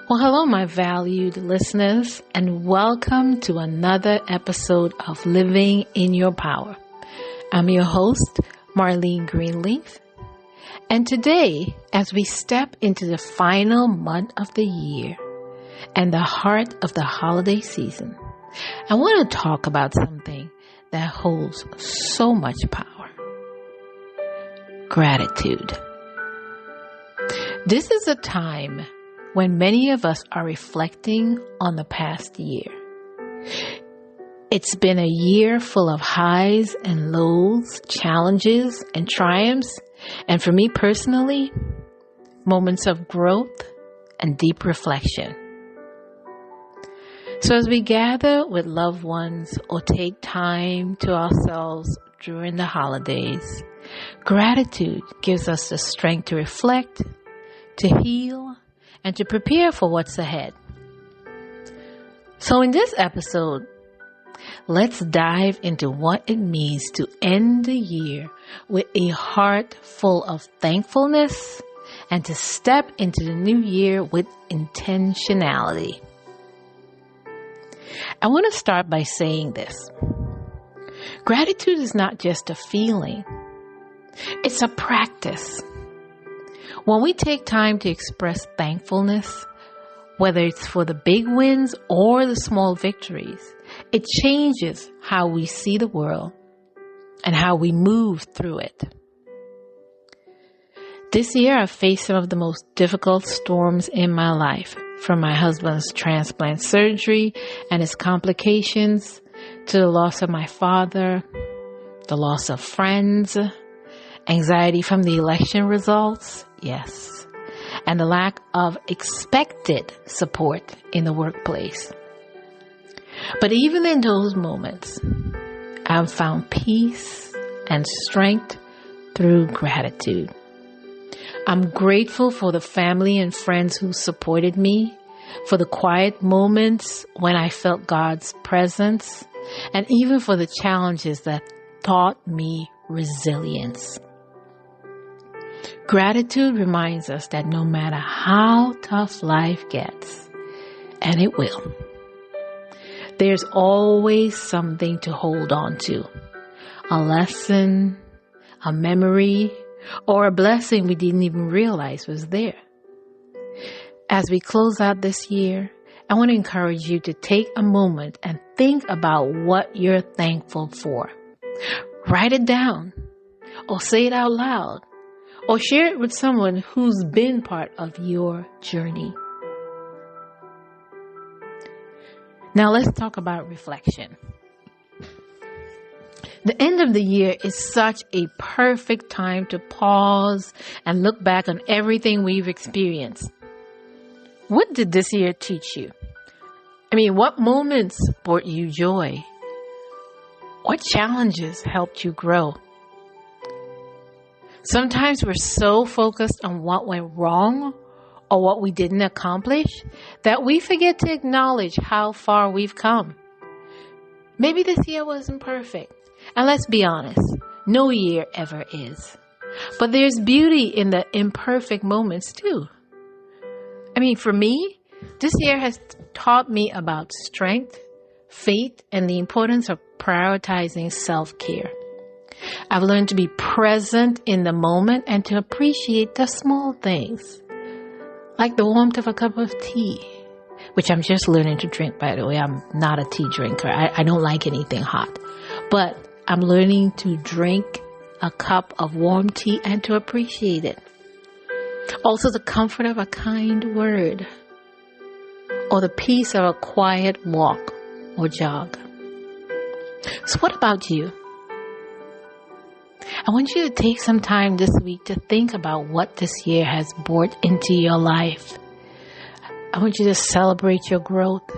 Well, hello, my valued listeners, and welcome to another episode of Living in Your Power. I'm your host, Marleen Greenleaf, and today, as we step into the final month of the year and the heart of the holiday season, I want to talk about something that holds so much power: gratitude. This is a time when many of us are reflecting on the past year. It's been a year full of highs and lows, challenges and triumphs, and for me personally, moments of growth and deep reflection. So as we gather with loved ones or take time to ourselves during the holidays, gratitude gives us the strength to reflect, to heal, and to prepare for what's ahead. So in this episode, let's dive into what it means to end the year with a heart full of thankfulness and to step into the new year with intentionality. I want to start by saying this. Gratitude is not just a feeling. It's a practice. When we take time to express thankfulness, whether it's for the big wins or the small victories, it changes how we see the world and how we move through it. This year, I've faced some of the most difficult storms in my life, from my husband's transplant surgery and its complications to the loss of my father, the loss of friends, anxiety from the election results, yes, and the lack of expected support in the workplace. But even in those moments, I've found peace and strength through gratitude. I'm grateful for the family and friends who supported me, for the quiet moments when I felt God's presence, and even for the challenges that taught me resilience. Gratitude reminds us that no matter how tough life gets, and it will, there's always something to hold on to. A lesson, a memory, or a blessing we didn't even realize was there. As we close out this year, I want to encourage you to take a moment and think about what you're thankful for. Write it down, or say it out loud, or share it with someone who's been part of your journey. Now let's talk about reflection. The end of the year is such a perfect time to pause and look back on everything we've experienced. What did this year teach you? What moments brought you joy? What challenges helped you grow? Sometimes we're so focused on what went wrong or what we didn't accomplish that we forget to acknowledge how far we've come. Maybe this year wasn't perfect. And let's be honest, no year ever is. But there's beauty in the imperfect moments too. For me, this year has taught me about strength, faith, and the importance of prioritizing self-care. I've learned to be present in the moment and to appreciate the small things, like the warmth of a cup of tea, which I'm just learning to drink, by the way. I'm not a tea drinker. I don't like anything hot, but I'm learning to drink a cup of warm tea and to appreciate it. Also, the comfort of a kind word, or the peace of a quiet walk or jog. So what about you? I want you to take some time this week to think about what this year has brought into your life. I want you to celebrate your growth,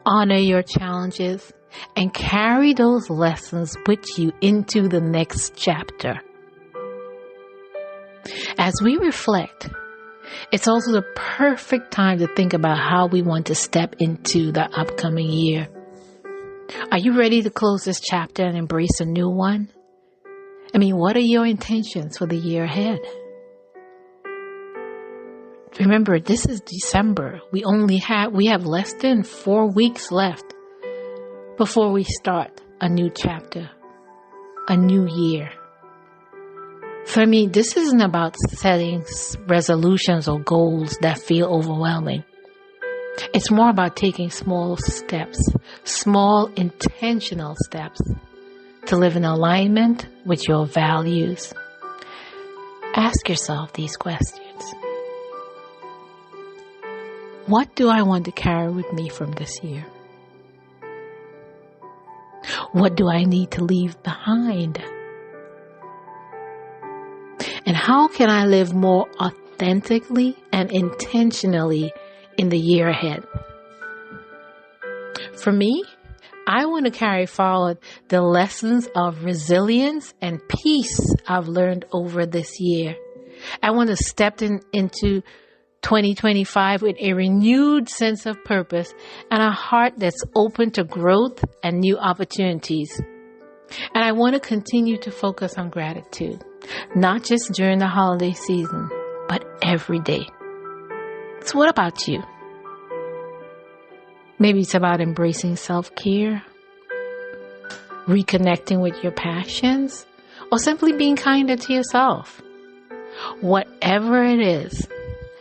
honor your challenges, and carry those lessons with you into the next chapter. As we reflect, it's also the perfect time to think about how we want to step into the upcoming year. Are you ready to close this chapter and embrace a new one? What are your intentions for the year ahead? Remember, this is December. We have less than 4 weeks left before we start a new chapter, a new year. For me, this isn't about setting resolutions or goals that feel overwhelming. It's more about taking small steps, small intentional steps to live in alignment with your values. Ask yourself these questions. What do I want to carry with me from this year? What do I need to leave behind? And how can I live more authentically and intentionally in the year ahead? For me, I want to carry forward the lessons of resilience and peace I've learned over this year. I want to step into 2025 with a renewed sense of purpose and a heart that's open to growth and new opportunities. And I want to continue to focus on gratitude, not just during the holiday season, but every day. So what about you? Maybe it's about embracing self-care, reconnecting with your passions, or simply being kinder to yourself. Whatever it is,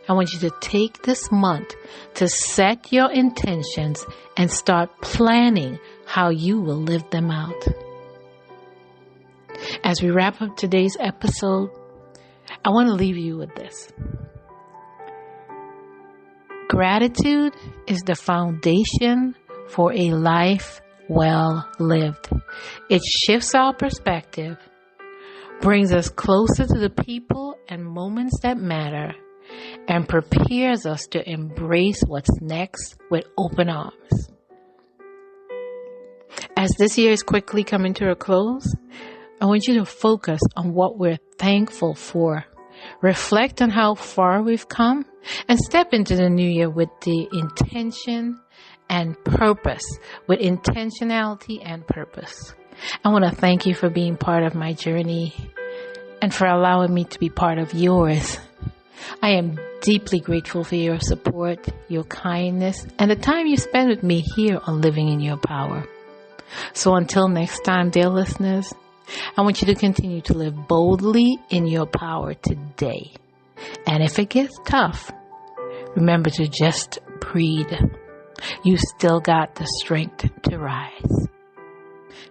I want you to take this month to set your intentions and start planning how you will live them out. As we wrap up today's episode, I want to leave you with this. Gratitude is the foundation for a life well lived. It shifts our perspective, brings us closer to the people and moments that matter, and prepares us to embrace what's next with open arms. As this year is quickly coming to a close, I want you to focus on what we're thankful for. Reflect on how far we've come and step into the new year with the intention and purpose, with intentionality and purpose. I want to thank you for being part of my journey and for allowing me to be part of yours. I am deeply grateful for your support, your kindness, and the time you spend with me here on Living in Your Power. So until next time, dear listeners, I want you to continue to live boldly in your power today. And if it gets tough, remember to just breathe. You still got the strength to rise.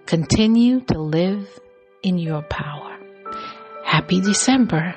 Continue to live in your power. Happy December.